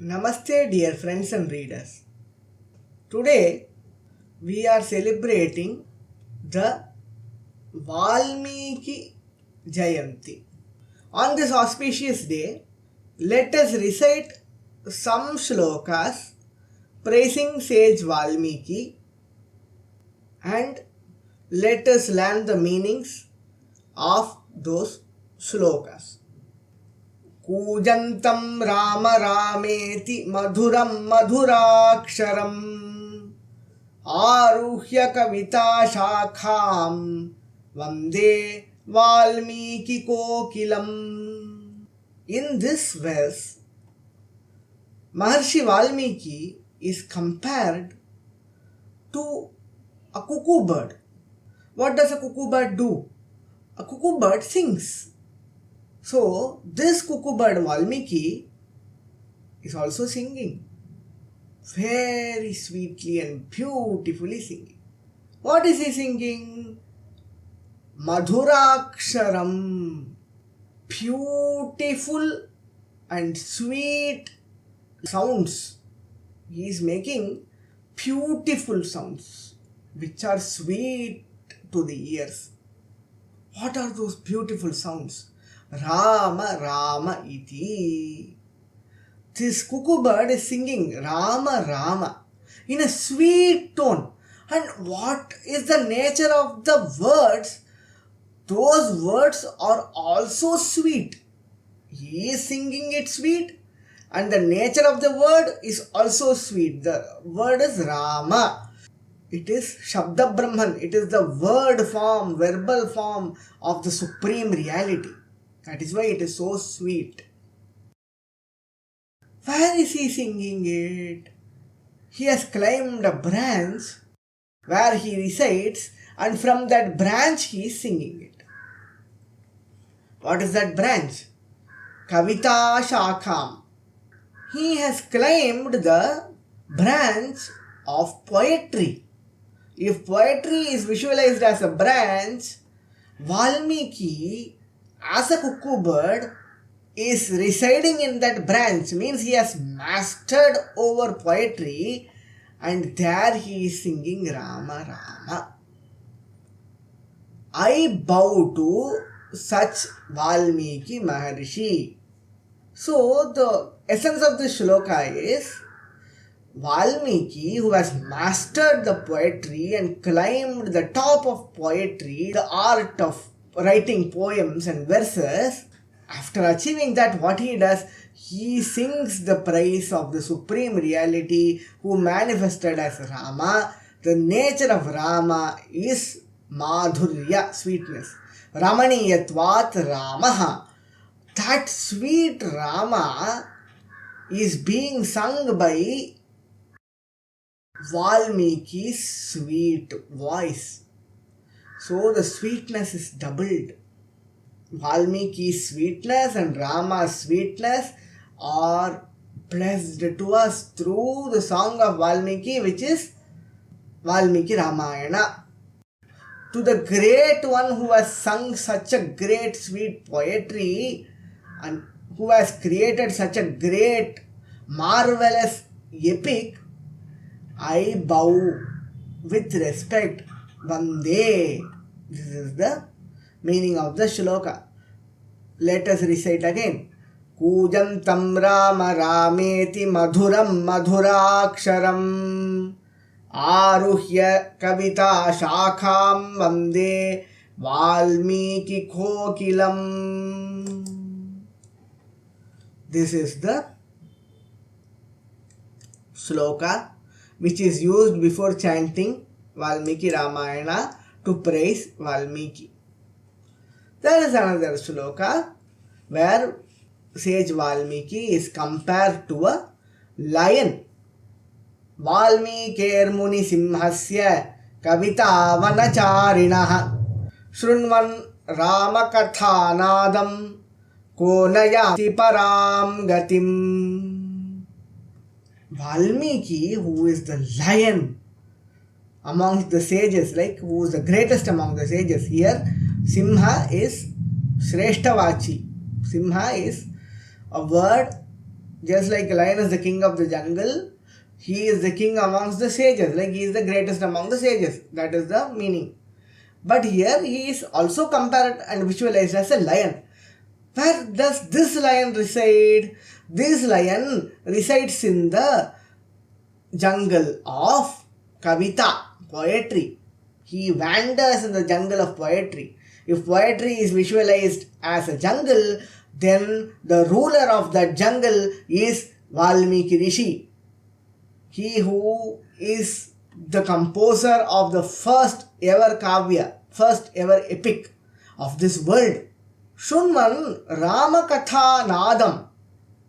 Namaste, dear friends and readers. Today we are celebrating the Valmiki Jayanti. On this auspicious day, let us recite some Shlokas praising sage Valmiki and let us learn the meanings of those Shlokas. कूजन्तं rāmarāmeti madhuraṃ madhurākṣarāṃ āruhyakavitāśākhāṃ vande vālmiki kokilaṃ. In this verse, Maharshi Valmiki is compared to a cuckoo bird. What does a cuckoo bird do? A cuckoo bird sings. So, this cuckoo bird Valmiki is also singing. Very sweetly and beautifully singing. What is he singing? Madhuraṃ. Beautiful and sweet sounds. He is making beautiful sounds which are sweet to the ears. What are those beautiful sounds? Rāmarāmeti. This cuckoo bird is singing Rāma in a sweet tone. And what is the nature of the words? Those words are also sweet. He is singing it sweet and the nature of the word is also sweet. The word is Rama. It is Shabda Brahman. It is the word form, verbal form of the Supreme Reality. That is why it is so sweet. Where is he singing it? He has climbed a branch where he resides and from that branch he is singing it. What is that branch? Kavitāsaṃ. He has climbed the branch of poetry. If poetry is visualized as a branch, Valmiki as a cuckoo bird is residing in that branch, means he has mastered over poetry and there he is singing Rāma. I bow to such Valmiki Maharshi. So the essence of this shloka is Valmiki, who has mastered the poetry and climbed the top of poetry, the art of writing poems and verses. After achieving that, what he does, he sings the praise of the Supreme Reality who manifested as Rama. The nature of Rama is madhurya, sweetness. Ramaniyatvat Ramaha. That sweet Rama is being sung by Valmiki's sweet voice. So the sweetness is doubled. Valmiki's sweetness and Rama's sweetness are blessed to us through the song of Valmiki, which is Valmiki Ramayana. To the great one who has sung such a great sweet poetry and who has created such a great marvelous epic, I bow with respect. Vande. This is the meaning of the shloka. Let us recite again. Kūjantaṃ rāmarāmeti madhuraṃ madhurākṣarāṃ āruhyakavitāśākhāṃ vande vālmiki kokilaṃ. This is the shloka which is used before chanting Valmiki Ramayana to praise Valmiki. There is another shloka where sage Valmiki is compared to a lion. vālmikermunisiṃhasya kavitāvanacāriṇaḥ śṛṇvan rāmakathānādaṃ yāti parāṃ gatiṃ. Valmiki, who is the lion amongst the sages, like who is the greatest among the sages. Here, Simha is Shreshtavachi. Simha is a word Just like a lion is the king of the jungle, he is the king amongst the sages, like he is the greatest among the sages. That is the meaning. But here he is also compared and visualized as a lion. Where does this lion reside? This lion resides in the jungle of kavita, poetry. He wanders in the jungle of poetry. If poetry is visualized as a jungle, then the ruler of that jungle is Valmiki Rishi. He who is the composer of the first ever kavya, first ever epic of this world. śṛṇvan rāmakathānādaṃ.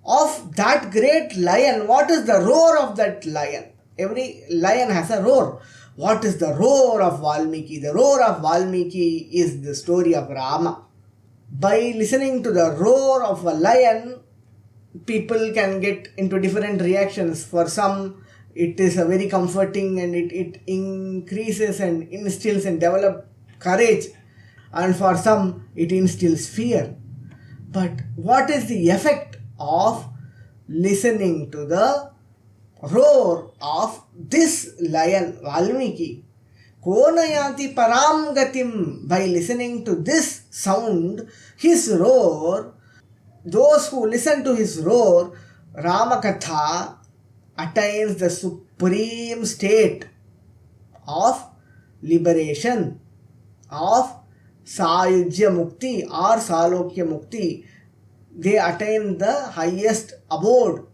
Of that great lion, what is the roar of that lion? Every lion has a roar. What is the roar of Valmiki? The roar of Valmiki is the story of Rama. By listening to the roar of a lion, people can get into different reactions. For some, it is a very comforting and it increases and instills and develops courage. And for some, it instills fear. But what is the effect of listening to the roar of this lion, Valmiki? yāti parāṃ gatiṃ. By listening to this sound, his roar, those who listen to his roar, Ramakatha attains the supreme state of liberation, of Sayujya Mukti or Salokya Mukti. They attain the highest abode.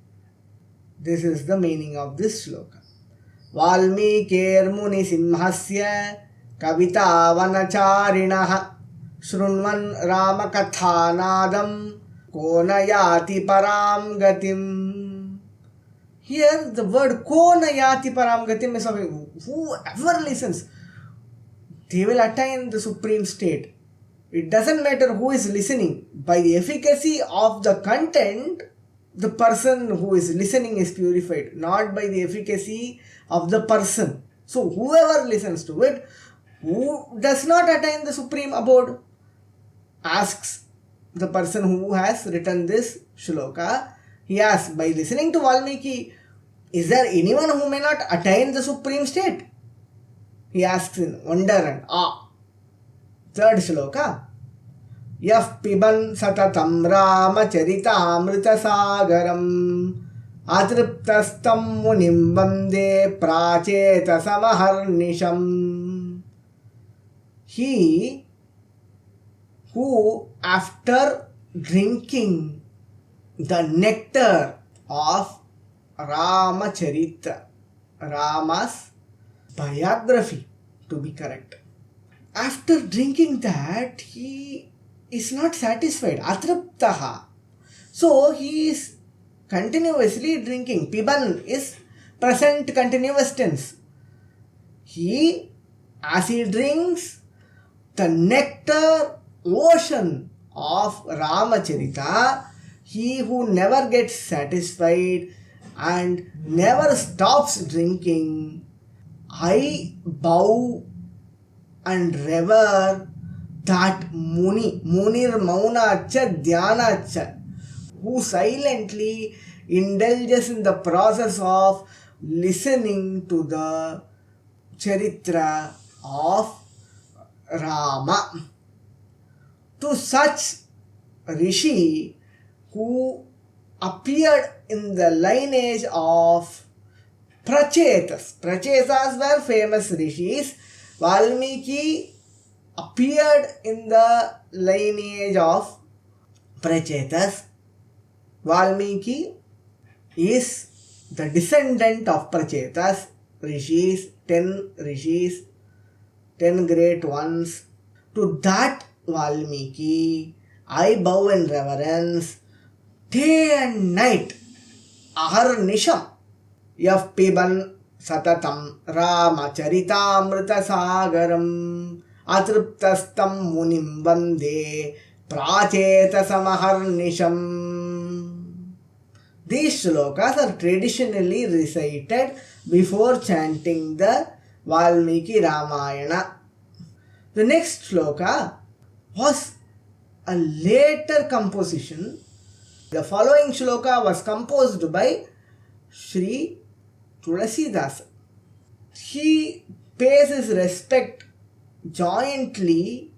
This is the meaning of this shloka. vālmikermunisiṃhasya kavitāvanacāriṇaḥ śṛṇvan rāmakathānādaṃ yāti parāṃ gatiṃ. Here the word yāti parāṃ gatiṃ is of whoever listens, they will attain the supreme state. It doesn't matter who is listening. By the efficacy of the content, the person who is listening is purified, not by the efficacy of the person. So whoever listens to it, who does not attain the supreme abode, asks the person who has written this shloka. He asks, by listening to Valmiki, is there anyone who may not attain the supreme state? He asks in wonder and awe. Third shloka. piban satataṃ rāmacaritāmṛtasāgaraṃ atṛptastaṃ muniṃ vande prācetasaṃ aharniśaṃ. He who, after drinking the nectar of Rāmacārita, Rama's biography, to be correct, after drinking that, he is not satisfied. Atṛptaha. So he is continuously drinking. Piban is present continuous tense. He, as he drinks the nectar ocean of Ramacharita, he who never gets satisfied and never stops drinking, I bow and revere that muniṃ who silently indulges in the process of listening to the charitra of Rama. To such rishi who appeared in the lineage of pracetas. Pracetas were famous rishis. Valmiki appeared in the lineage of pracetas. Valmiki is the descendant of pracetas, rishis, 10 rishis, 10 great ones. To that Valmiki I bow in reverence day and night. Aharniśaṃ piban satataṃ rāmacaritāmṛtasāgaraṃ atṛptastaṃ muniṃ vande prācetasaṃ aharniśaṃ. These shlokas are traditionally recited before chanting the Valmiki Ramayana. The next shloka was a later composition The following shloka was composed by Sri Tulasīdāsa. He pays his respect jointly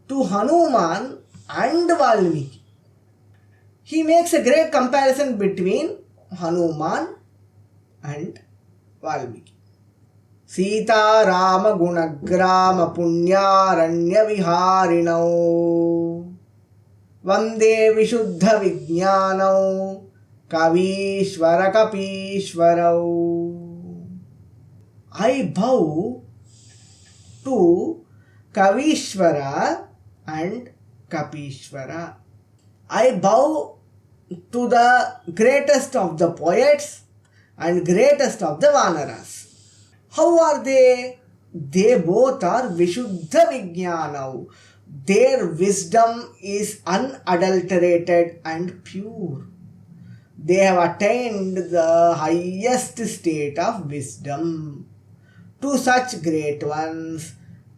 to Hanuman and Valmiki. He makes a great comparison between Hanuman and Valmiki. sītārāmaguṇagrāmapuṇyāraṇyavihāriṇau vande viśuddhavijñānau kabīśvarakapīśvarau. I bow to Kavīśvara and Kapīśvara. I bow to the greatest of the poets and greatest of the vanaras. How are they? They both are viśuddhavijñānau. Their wisdom is unadulterated and pure. They have attained the highest state of wisdom. To such great ones,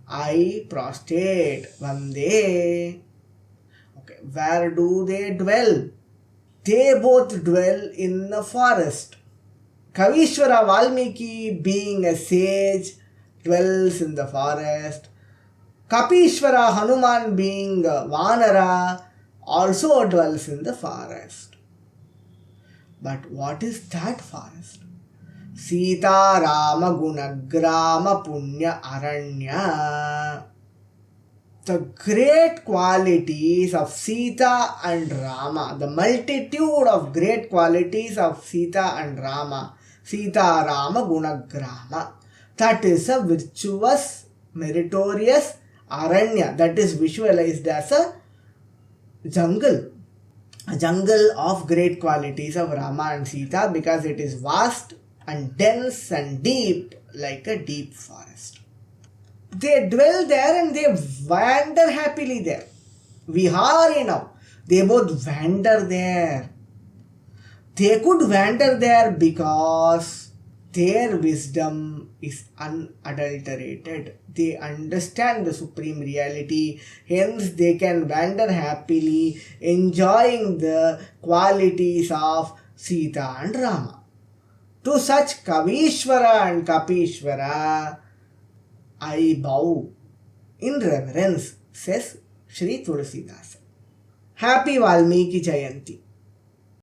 I prostrate, vande. Okay, where do they dwell? They both dwell in the forest. Kavīśvara Valmiki, being a sage, dwells in the forest. Kapīśvara Hanuman, being a vanara, also dwells in the forest. But what is that forest? sītārāmaguṇagrāmapuṇyāraṇyavihāriṇau. The great qualities of Sita and Rama, the multitude of great qualities of Sita and Rama, sītārāmaguṇagrāma, that is a virtuous, meritorious aranya, that is visualized as a jungle of great qualities of Rama and Sita, because it is vast and dense and deep, like a deep forest. They dwell there and they wander happily there. Vihāriṇau, they both wander there. They could wander there because their wisdom is unadulterated. They understand the supreme reality, hence they can wander happily, enjoying the qualities of Sita and Rama. To such Kavīśvara and Kapīśvara, I bow in reverence, says Sri Tulasīdāsa. Happy Valmiki Jayanti.